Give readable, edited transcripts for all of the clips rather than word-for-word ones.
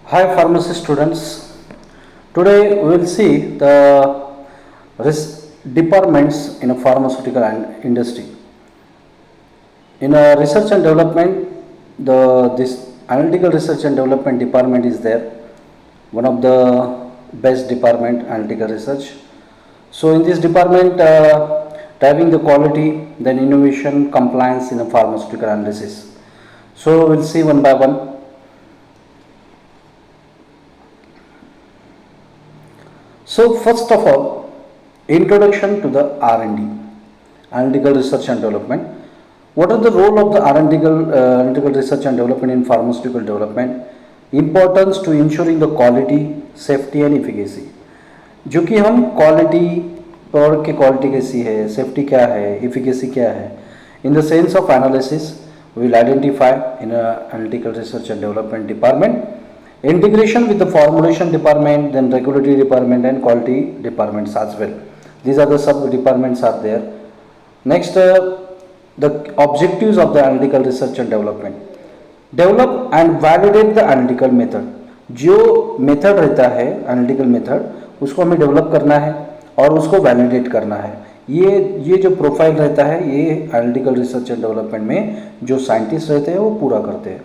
Hi pharmacy students. Today we will see the departments in a pharmaceutical industry. In a research and development, this analytical research and development department is there. One of the best department, analytical research. So in this department, driving the quality, then innovation, compliance in a pharmaceutical analysis. So we'll see one by one. So first of all, introduction to the R&D, analytical research and development. What are the role of the analytical research and development in pharmaceutical development? Importance to ensuring the quality, safety and efficacy. जो कि हम quality, product की quality कैसी है, safety क्या है, efficacy क्या है, in the sense of analysis will identify in analytical research and development department. Integration with the formulation department, then regulatory department and quality departments as well. These are the sub departments are there. Next, the objectives of the analytical research and development. Develop and validate the analytical method. जो method रहता है analytical method, उसको हमें develop करना है और उसको validate करना है. ये जो प्रोफाइल रहता है, ये एनालिटिकल रिसर्च एंड डेवलपमेंट में जो साइंटिस्ट रहते हैं वो पूरा करते हैं.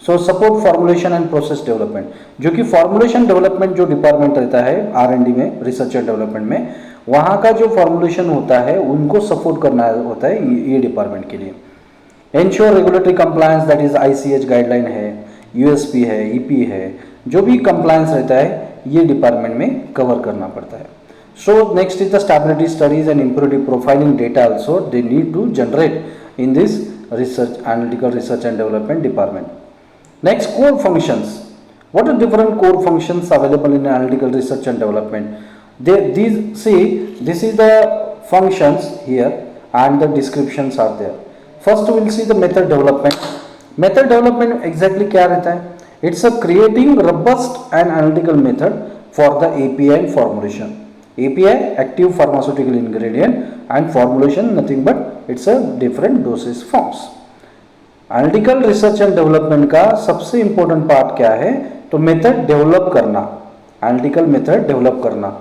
So support formulation and process development, जो कि फॉर्मुलेशन डेवलपमेंट जो डिपार्टमेंट रहता है R&D में, रिसर्च एंड डेवलपमेंट में, वहाँ का जो फॉर्मुलेशन होता है उनको सपोर्ट करना होता है ये डिपार्टमेंट के लिए. Ensure regulatory compliance, that is ICH guideline है, USP है, EP है, जो भी कंप्लायंस रहता है ये डिपार्टमेंट में कवर करना पड़ता है. So next is the stability studies and improve profiling data also they need to generate in this research analytical research and development department. Next, core functions. What are different core functions available in analytical research and development? This is the functions here and the descriptions are there. First, we will see the method development. Method development exactly क्या रहता है? It's a creating robust and analytical method for the API and formulation. API, active pharmaceutical ingredient, and formulation nothing but it's a different dosage forms. Analytical research and development का सबसे important part क्या है? तो method develop करना, analytical method develop करना.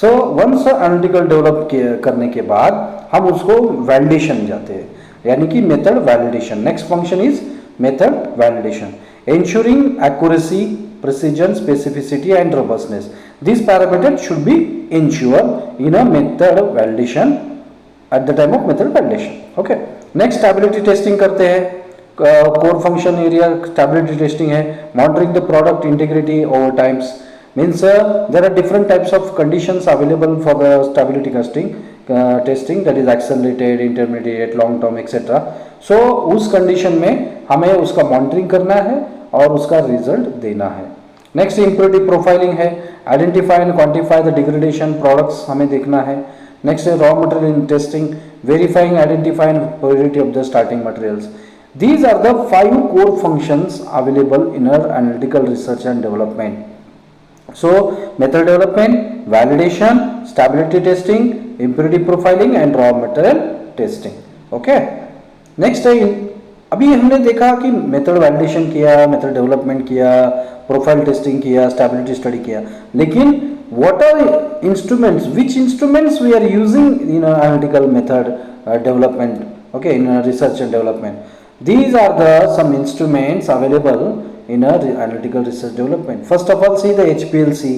So once analytical develop करने के बाद हम उसको वैलिडेशन जाते हैं, यानी कि method validation. Next function is method validation. Ensuring accuracy, precision, specificity and robustness. This parameter should be ensure in a method validation at the time of method validation. Okay. Next stability testing करते हैं. core function area stability testing है. monitoring the product integrity over times means there are different types of conditions available for the stability testing that is accelerated, intermediate, long term etc. so उस condition में हमें उसका monitoring करना है और उसका result देना है. next impurity profiling है. identify and quantify the degradation products हमें देखना है. next है raw material testing, verifying, identifying purity of the starting materials. These are the 5 core functions available in our analytical research and development. So method development, validation, stability testing, impurity profiling and raw material testing. Okay. Next है, अभी हमने देखा कि method validation किया, method development किया, profile testing किया, stability study किया, लेकिन what are instruments, which instruments we are using in analytical method development, okay, in research and development. These are the some instruments available in a analytical research development. First of all, see the HPLC,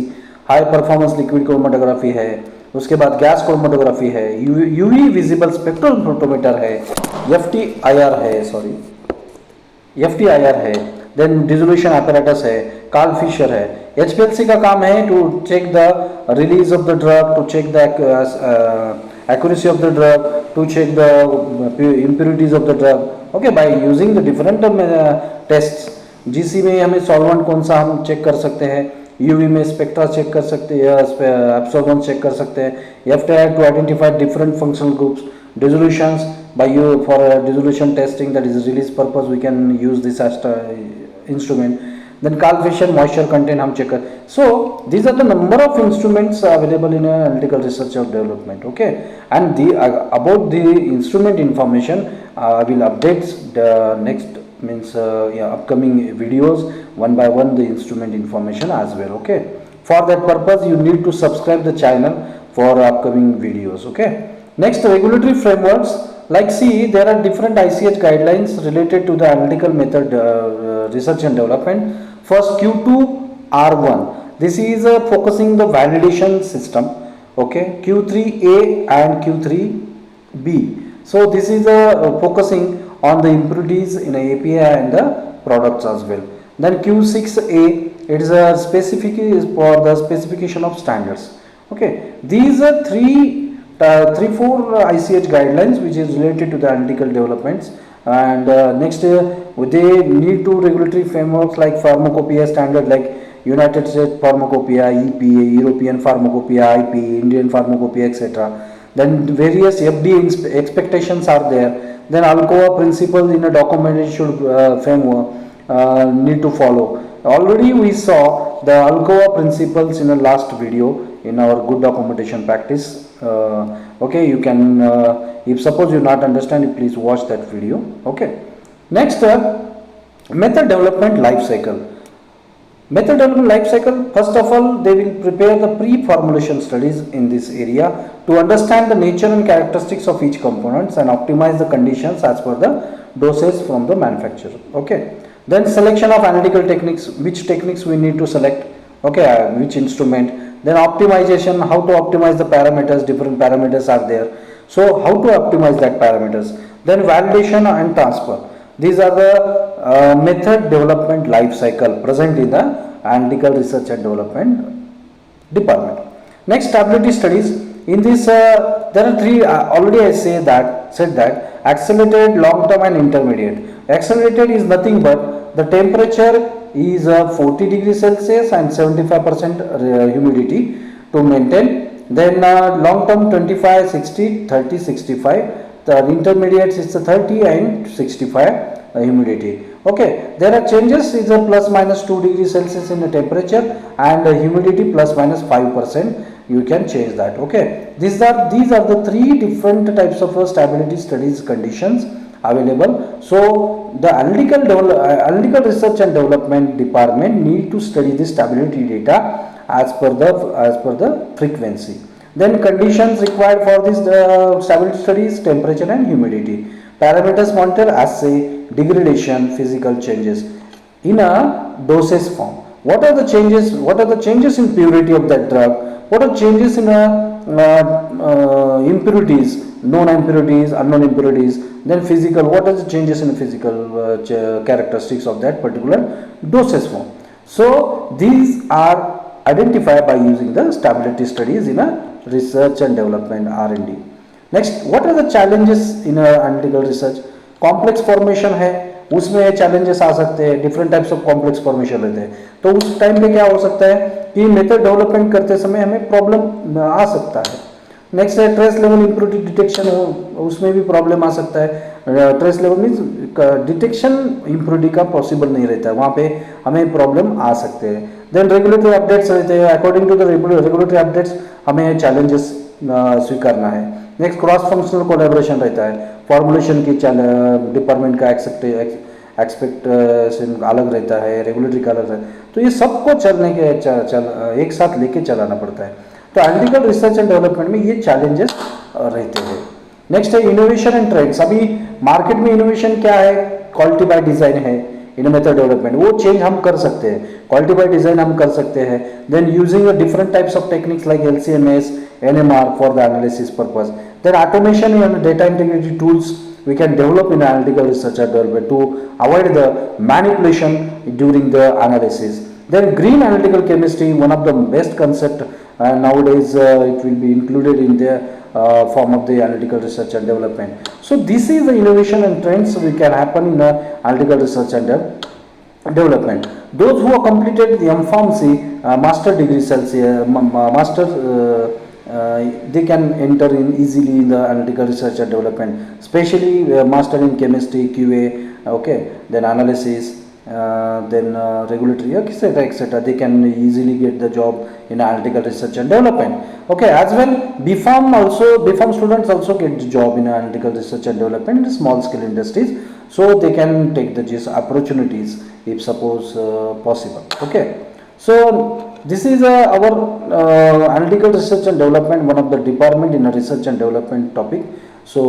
high performance liquid chromatography है. उसके बाद gas chromatography है, UV visible spectral photometer है, FTIR है, then dissolution apparatus है, Karl Fischer है. HPLC का काम है to check the release of the drug, to check the accuracy of the drug, to check the impurities of the drug, okay, by using the different tests. GC में हमें solvent कौन सा हम check कर सकते हैं, UV में spectra check कर सकते हैं, एब्सॉर्बेंस चेक कर सकते हैं, FTIR to identify different functional groups, dissolutions by for dissolution testing, that is release purpose we can use this as instrument. Then Carl Fisher moisture content हम check कर. So these are the number of instruments available in analytical research or development. Okay, and about the instrument information I will update the next upcoming videos one by one the instrument information as well. Okay, for that purpose you need to subscribe the channel for upcoming videos. Okay, next, regulatory frameworks. Like, see, there are different ICH guidelines related to the analytical method research and development. First, Q2R1, this is focusing the validation system. Okay, Q3A and Q3B, so this is focusing on the impurities in a API and the products as well. Then Q6A, it is a specific is for the specification of standards. Okay, these are four ICH guidelines which is related to the analytical developments. And next, they need to regulatory frameworks like pharmacopoeia standard, like United States Pharmacopoeia, EPA, European Pharmacopoeia, IP, Indian Pharmacopoeia, etc. Then various FDA expectations are there. Then Alcoa principles in a documentation framework need to follow. Already we saw the Alcoa principles in the last video in our good documentation practice. Okay, you can, if suppose you not understand, please watch that video. Okay, next, method development life cycle. Method development life cycle, first of all, they will prepare the pre-formulation studies in this area to understand the nature and characteristics of each components and optimize the conditions as per the doses from the manufacturer. Okay, then selection of analytical techniques, which techniques we need to select, okay, which instrument. Then optimization, how to optimize the parameters, different parameters are there, so how to optimize that parameters. Then validation and transfer, these are the method development life cycle present in the analytical research and development department. Next, stability studies. In this, there are three. Already I said that accelerated, long term, and intermediate. Accelerated is nothing but the temperature is 40 degrees Celsius and 75% humidity to maintain. Then long term 25, 60, 30, 65. The intermediates is 30 and 65 humidity. Okay, there are changes is a plus minus 2 degrees Celsius in the temperature and humidity plus minus 5%. You can change that. Okay, these are the three different types of stability studies conditions available. So the analytical research and development department need to study the stability data as per the frequency. Then conditions required for this stability studies: temperature and humidity. Parameters monitor: assay, degradation, physical changes in a dosage form. What are the changes? What are the changes in purity of that drug? What are changes in impurities, known impurities, unknown impurities? Then physical, what are the changes in physical characteristics of that particular dosage form? So these are identified by using the stability studies in a research and development R&D. Next, what are the challenges in analytical research? Complex formation है, उसमें challenges आ सकते हैं, different types of complex formation रहते हैं, तो उस time पे क्या हो सकता है कि मेथड डेवलपमेंट करते समय हमें प्रॉब्लम आ सकता है. नेक्स्ट है ट्रेस लेवल इम्प्योरिटी डिटेक्शन, हो उसमें भी प्रॉब्लम आ सकता है. Trace level means detection impurity का पॉसिबल नहीं रहता है, वहाँ पे हमें प्रॉब्लम आ सकते हैं. देन रेगुलेटरी अपडेट्स रहते हैं, according to the regulatory updates हमें चैलेंजेस स्वीकारना है. नेक्स्ट क्रॉस फंक्शनल कोलैबोरेशन रहता है, फॉर्मुलेशन की डिपार्टमेंट का एक्सपेक्टेशन अलग रहता है, रेगुलेटरी का अलग रहता है, तो ये सबको चलने के एक साथ लेके चलाना पड़ता है. तो एनालिटिकल रिसर्च एंड डेवलपमेंट में ये चैलेंजेस रहते हैं. नेक्स्ट है इनोवेशन एंड ट्रेंड्स. अभी मार्केट में इनोवेशन क्या है? क्वालिटी बाय डिजाइन है इन मेथड डेवलपमेंट, वो चेंज हम कर सकते हैं, क्वालिटी बाय डिजाइन हम कर सकते हैं. Then using different types of techniques like LC-MS, NMR for the analysis purpose. Then automation and data integrity tools we can develop in analytical research and development to avoid the manipulation during the analysis. Then green analytical chemistry, one of the best concept nowadays, it will be included in the form of the analytical research and development. So this is the innovation and trends we can happen in analytical research and development. Those who have completed the MPharmC master degree they can enter in easily in the analytical research and development, especially master in chemistry, QA, okay, then analysis, then regulatory, etc. They can easily get the job in analytical research and development. Okay, as well BPharm students also get the job in analytical research and development in small scale industries so they can take these opportunities if suppose possible. Okay, so this is our analytical research and development, one of the department in a research and development topic. So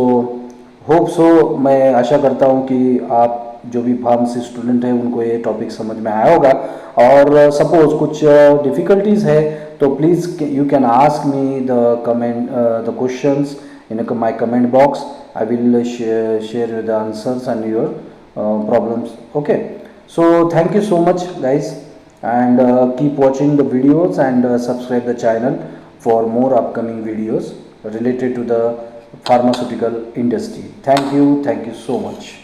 hope so, मैं आशा करता हूँ कि आप जो भी pharmacy student हैं उनको ये टॉपिक समझ में आया होगा, और सपोज कुछ डिफ़िकल्टीज है तो please you can ask me the comment the questions in my comment box. I will share you the answers and your problems. Okay, so thank you so much guys, and keep watching the videos, and subscribe the channel for more upcoming videos related to the pharmaceutical industry. Thank you so much.